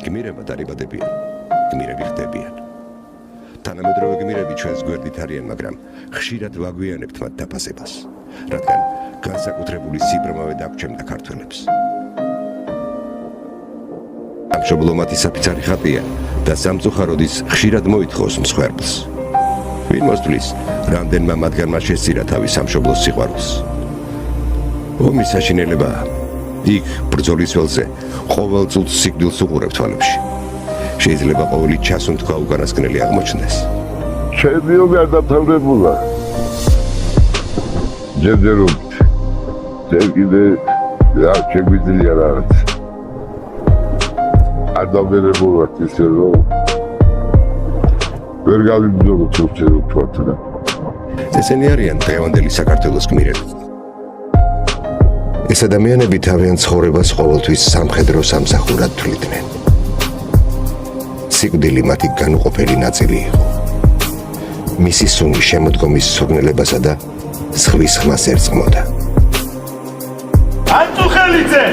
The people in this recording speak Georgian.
გმირება დაიბადებიან, გმირები ხდებიან. თანამედროვე გმირები ჩვენს გვერდით არიან, მაგრამ ხშირად ვაგვიანებთ მათ დაფასებას, რადგან განსაკუთრებული სიბრმავე დაგვრჩენდა ქართველებს. სამშობლო მათი საფიცარი ხატია და სამწუხაროდ ის ხშირად მოითხოვს მსხვერპლს. ვინ მოსწვლის, რამდენმა მათგანმა შესწირა თავის სამშობლოს სიყვარულს. ომის საშინელებაა. იქ ბრძოლის ველზე ყოველ წუთს სიკვდილს უყურებ თვალებში. შეიძლება ყოველი ჩასუნთქვა უკანასკნელი აღმოჩნდეს. ჩემი ომი არ დამთავრებულა. ჯერჯერობით. ჯერ კიდე არ შეგვიძლია რაღაც. არ დამერებულად ისე რომ ვერ გავიბრძოლოთ უცხო თქვა. ესენი არიან დღევანდელი საქართველოს გმირები. ეს ადამიანები თავიანთ ცხოვრებას ყოველთვის სამხედრო სამსახურად თვლიდნენ. სიკვდილი მათი განუყოფელი ნაწილი იყო. მისი სუნი შემოდგომის სურნელებასა და ზღვის ხმას ერწყმოდა. ანტუხელიძე!